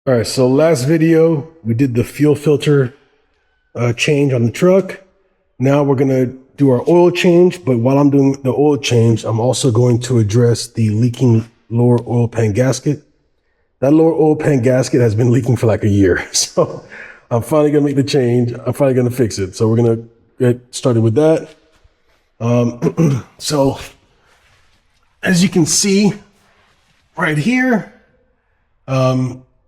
All right, so last video, we did the fuel filter change on the truck. Now we're gonna do our oil change, but while I'm doing the oil change, I'm also going to address the leaking lower oil pan gasket. That lower oil pan gasket has been leaking for like a year. So I'm finally gonna make the change. I'm finally gonna fix it. So we're gonna get started with that. So as you can see right here,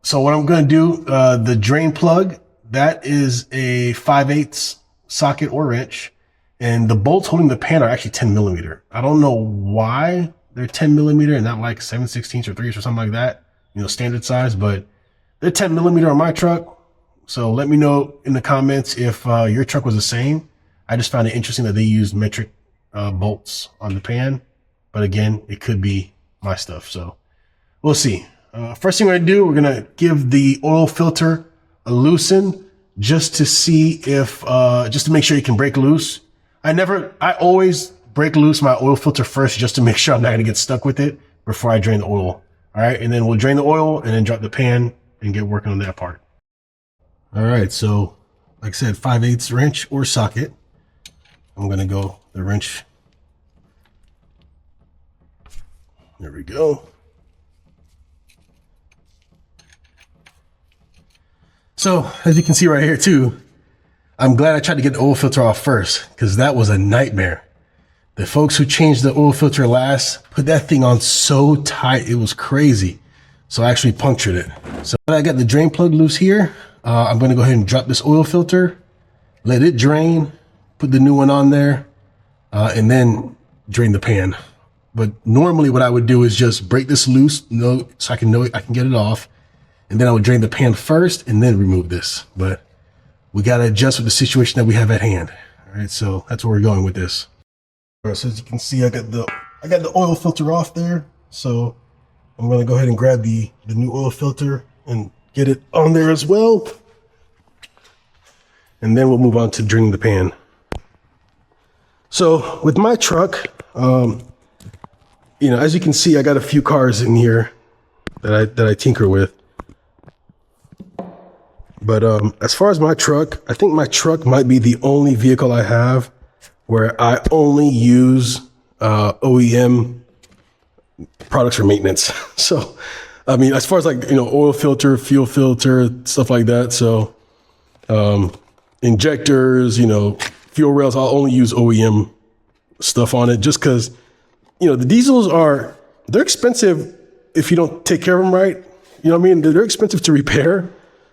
so what I'm going to do, the drain plug, that is a 5/8 socket or wrench, and the bolts holding the pan are actually 10 millimeter. I don't know why they're 10 millimeter and not like 7/16 or 3s or something like that, standard size, but they're 10 millimeter on my truck. So let me know in the comments if your truck was the same. I just found it interesting that they used metric bolts on the pan, but again, it could be my stuff. So we'll see. First thing we're gonna do, we're gonna give the oil filter a loosen just to see if, just to make sure you can break loose. I always break loose my oil filter first just to make sure I'm not gonna get stuck with it before I drain the oil. All right, and then we'll drain the oil and then drop the pan and get working on that part. All right, so like I said, 5/8 wrench or socket. I'm gonna go the wrench. There we go. So as you can see right here too, I'm glad I tried to get the oil filter off first because that was a nightmare. The folks who changed the oil filter last put that thing on so tight, it was crazy. So I actually punctured it. So I got the drain plug loose here. I'm gonna go ahead and drop this oil filter, let it drain, put the new one on there, and then drain the pan. But normally what I would do is just break this loose, so I can know I can get it off. And then I would drain the pan first and then remove this. But we got to adjust with the situation that we have at hand. All right, so that's where we're going with this. All right, so as you can see, I got the oil filter off there. So I'm going to go ahead and grab the new oil filter and get it on there as well. And then we'll move on to draining the pan. So with my truck, as you can see, I got a few cars in here that I tinker with. But as far as my truck, I think my truck might be the only vehicle I have where I only use OEM products for maintenance. So, I mean, as far as like, oil filter, fuel filter, stuff like that. So injectors, fuel rails, I'll only use OEM stuff on it just because, the diesels they're expensive if you don't take care of them right. You know what I mean? They're expensive to repair.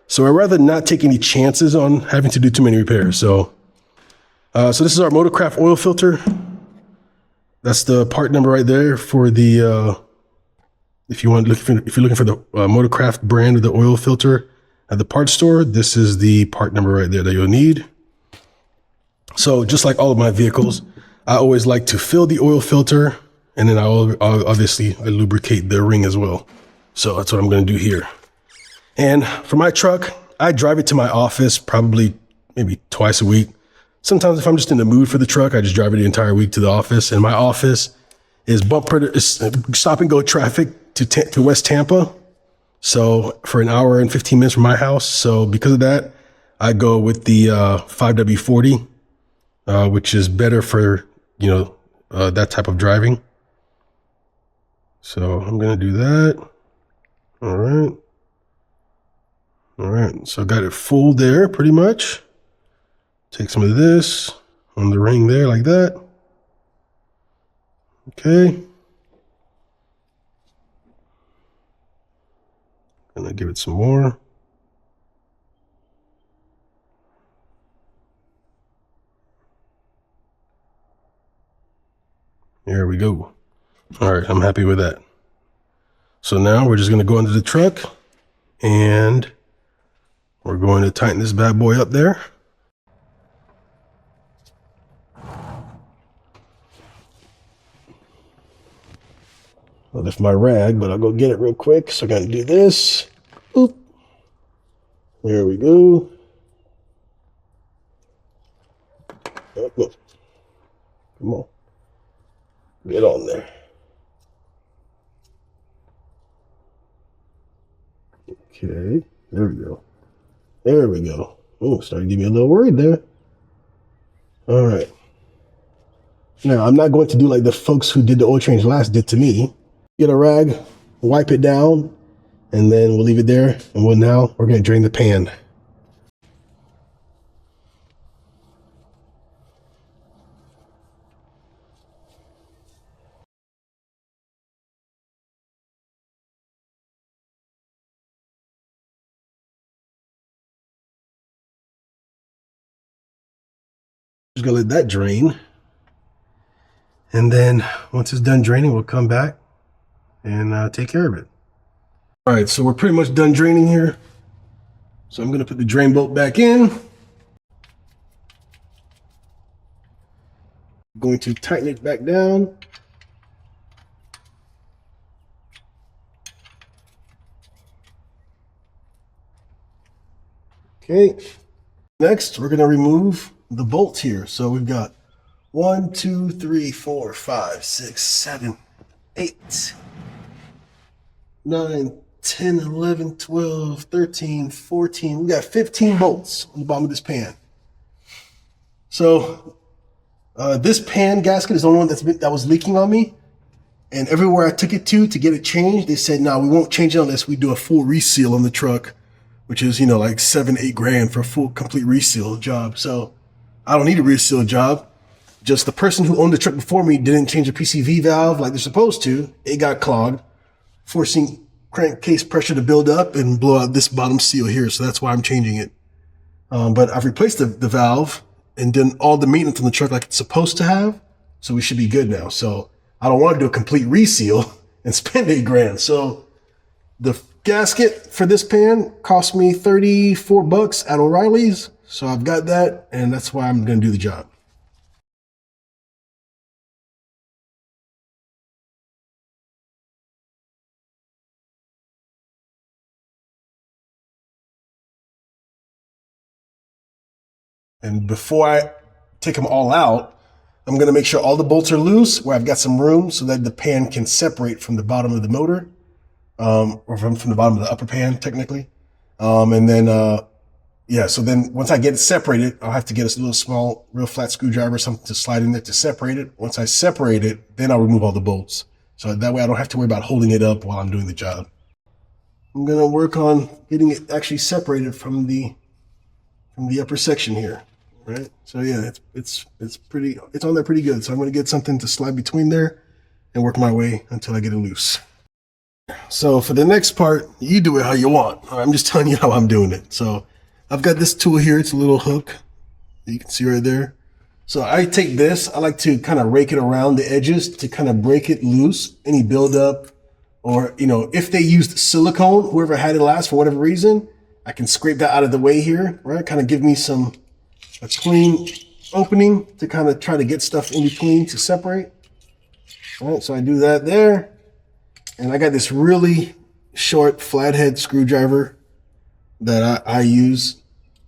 So I'd rather not take any chances on having to do too many repairs. So this is our Motorcraft oil filter. That's the part number right there for the, if you're looking for the Motorcraft brand of the oil filter at the parts store, this is the part number right there that you'll need. So just like all of my vehicles, I always like to fill the oil filter, and then I'll obviously lubricate the ring as well. So that's what I'm going to do here. And for my truck, I drive it to my office probably maybe twice a week. Sometimes if I'm just in the mood for the truck, I just drive it the entire week to the office. And my office is stop and go traffic to West Tampa. So for an hour and 15 minutes from my house. So because of that, I go with the 5W40, which is better for, that type of driving. So I'm going to do that. All right. All right, so I got it full there pretty much. Take some of this on the ring there like that. Okay. Gonna give it some more. There we go. All right, I'm happy with that. So now we're just gonna go into the truck and we're going to tighten this bad boy up there. I left my rag, but I'll go get it real quick. So I got to do this. Oop. There we go. Oh, look. Come on. Get on there. Okay. There we go. There we go. Oh, starting to get me a little worried there. All right. Now, I'm not going to do like the folks who did the oil change last did to me. Get a rag, wipe it down, and then we'll leave it there. And we're going to drain the pan. Just gonna let that drain. And then once it's done draining, we'll come back and take care of it. All right, so we're pretty much done draining here. So I'm gonna put the drain bolt back in. I'm going to tighten it back down. Okay, next we're gonna remove the bolts here. So we've got 1, 2, 3, 4, 5, 6, 7, 8, 9, 10, 11, 12, 13, 14. We got 15 bolts on the bottom of this pan. So this pan gasket is the only one that was leaking on me. And everywhere I took it to get it changed, they said, no, we won't change it unless we do a full reseal on the truck, which is, you know, like 7, 8 grand for a full complete reseal job. So I don't need a reseal job. Just the person who owned the truck before me didn't change the PCV valve like they're supposed to. It got clogged, forcing crankcase pressure to build up and blow out this bottom seal here. So that's why I'm changing it. But I've replaced the valve and done all the maintenance on the truck like it's supposed to have. So we should be good now. So I don't want to do a complete reseal and spend 8 grand. So the gasket for this pan cost me $34 at O'Reilly's. So I've got that, and that's why I'm going to do the job. And before I take them all out, I'm going to make sure all the bolts are loose where I've got some room so that the pan can separate from the bottom of the motor, or from the bottom of the upper pan, technically. And then, so then once I get it separated, I'll have to get a little small, real flat screwdriver or something to slide in there to separate it. Once I separate it, then I'll remove all the bolts. So that way I don't have to worry about holding it up while I'm doing the job. I'm going to work on getting it actually separated from the upper section here. Right. So yeah, it's on there pretty good. So I'm going to get something to slide between there and work my way until I get it loose. So for the next part, you do it how you want. I'm just telling you how I'm doing it. So I've got this tool here. It's a little hook you can see right there. So I take this, I like to kind of rake it around the edges to kind of break it loose, any buildup, or, you know, if they used silicone, whoever had it last for whatever reason, I can scrape that out of the way here, right? Kind of give me a clean opening to kind of try to get stuff in between to separate. All right, so I do that there. And I got this really short flathead screwdriver that I use,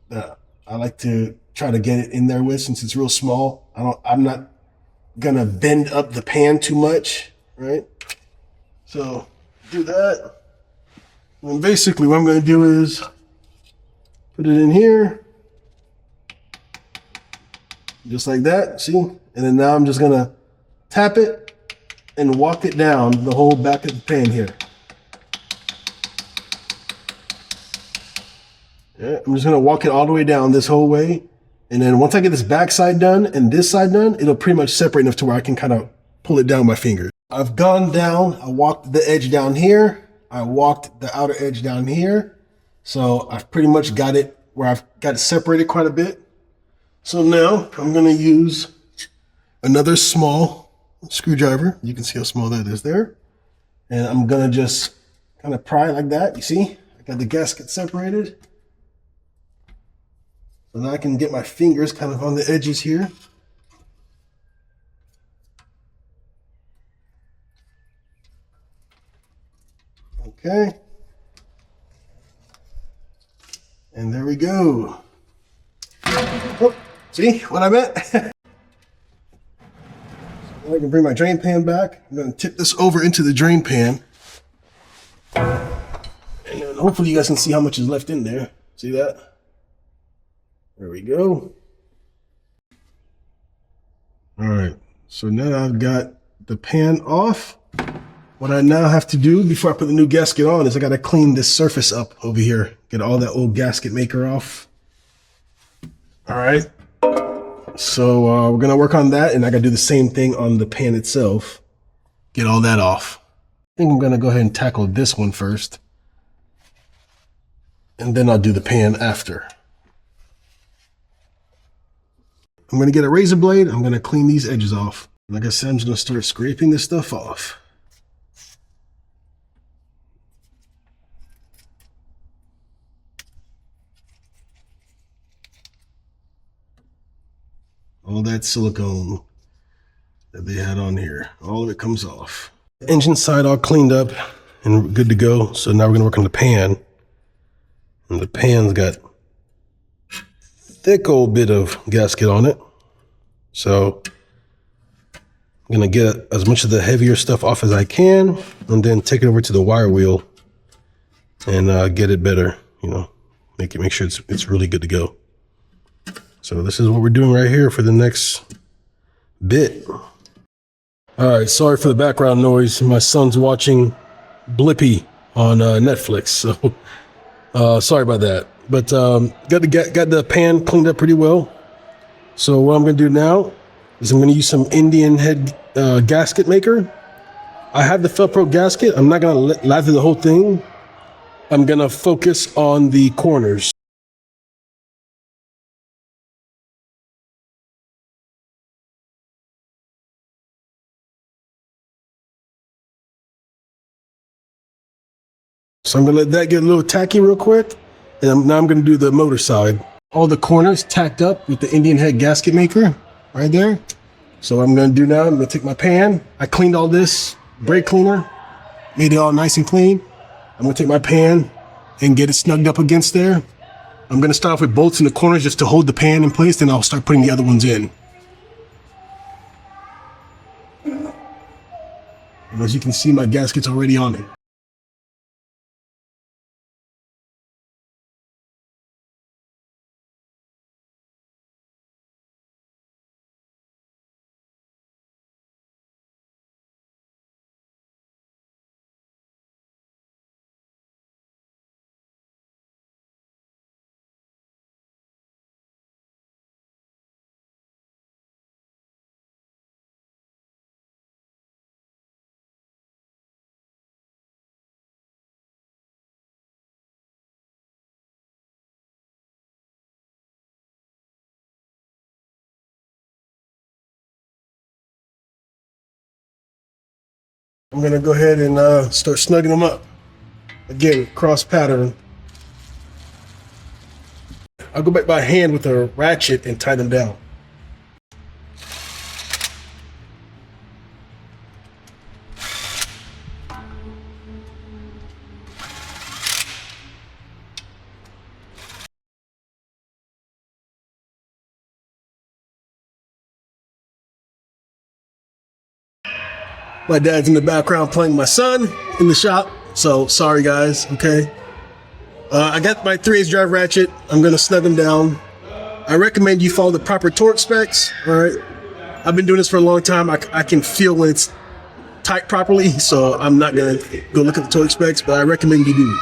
that I like to try to get it in there with, since it's real small. I'm not gonna bend up the pan too much, right? So do that. And basically what I'm gonna do is put it in here, just like that, see? And then now I'm just gonna tap it and walk it down the whole back of the pan here. Yeah, I'm just gonna walk it all the way down this whole way. And then once I get this back side done and this side done, it'll pretty much separate enough to where I can kind of pull it down with my fingers. I've gone down, I walked the edge down here, I walked the outer edge down here. So I've pretty much got it where I've got it separated quite a bit. So now I'm gonna use another small screwdriver. You can see how small that is there. And I'm gonna just kind of pry like that. You see, I got the gasket separated. So now I can get my fingers kind of on the edges here. Okay. And there we go. Oh, see what I meant? I can bring my drain pan back. I'm going to tip this over into the drain pan. And then And hopefully you guys can see how much is left in there. See that? There we go. All right, so now I've got the pan off. What I now have to do before I put the new gasket on is I got to clean this surface up over here. Get all that old gasket maker off. All right, so we're gonna work on that, and I gotta do the same thing on the pan itself. Get all that off. I think I'm gonna go ahead and tackle this one first, and then I'll do the pan after. I'm gonna get a razor blade. I'm gonna clean these edges off. Like I said, I'm just gonna start scraping this stuff off. All that silicone that they had on here, all of it comes off. Engine side all cleaned up and good to go. So now we're gonna work on the pan. And the pan's got thick old bit of gasket on it. So I'm gonna get as much of the heavier stuff off as I can and then take it over to the wire wheel and get it better, you know, make sure it's really good to go. So this is what we're doing right here for the next bit. All right, sorry for the background noise. My son's watching Blippi on Netflix, so sorry about that. But got the pan cleaned up pretty well. So what I'm gonna do now is I'm gonna use some Indian head gasket maker. I have the Felpro gasket. I'm not gonna lather the whole thing. I'm gonna focus on the corners. So I'm gonna let that get a little tacky real quick. And now I'm gonna do the motor side. All the corners tacked up with the Indian head gasket maker right there. So what I'm gonna do now, I'm gonna take my pan. I cleaned all this, brake cleaner, made it all nice and clean. I'm gonna take my pan and get it snugged up against there. I'm gonna start off with bolts in the corners just to hold the pan in place, then I'll start putting the other ones in. And as you can see, my gasket's already on it. I'm gonna go ahead and start snugging them up. Again, cross pattern. I'll go back by hand with a ratchet and tie them down. My dad's in the background playing my son in the shop, so sorry guys, okay? I got my 3/8 drive ratchet. I'm gonna snug them down. I recommend you follow the proper torque specs, all right? I've been doing this for a long time. I can feel when it's tight properly, so I'm not gonna go look at the torque specs, but I recommend you do.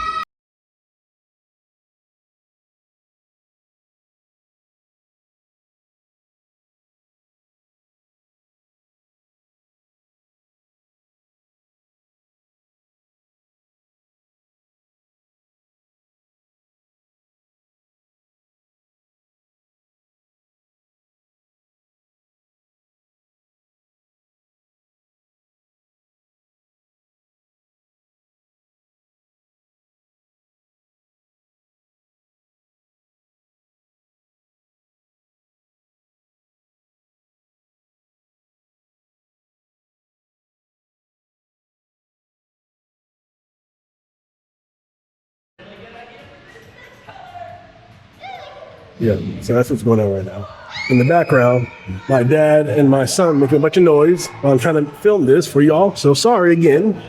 Yeah, so that's what's going on right now. In the background, my dad and my son making a bunch of noise while I'm trying to film this for y'all, so sorry again.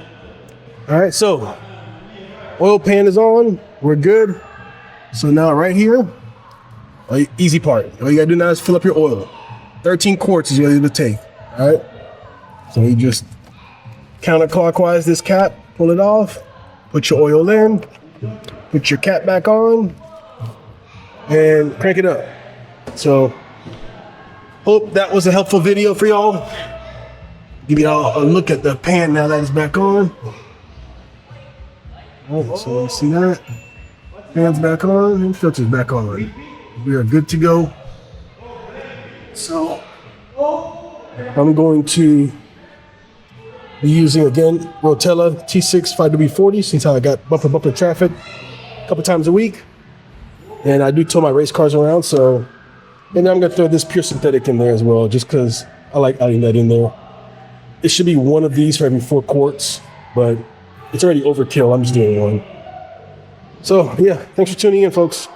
All right, so Oil pan is on. We're good. So now right here, easy part. All you gotta do now is fill up your oil. 13 quarts is what you're gonna take. All right. So you just counterclockwise this cap, pull it off, put your oil in, put your cap back on, and crank it up. So hope that was a helpful video for y'all. Give y'all a look at the pan now that it's back on. All right, so you see that? Pan's back on and filter's back on. We are good to go. So I'm going to be using again Rotella T6 5W40 since I got bumper traffic a couple times a week. And I do tow my race cars around, so and I'm gonna throw this pure synthetic in there as well, just because I like adding that in there. It should be one of these for every 4 quarts, but it's already overkill. I'm just doing one. So yeah, thanks for tuning in, folks.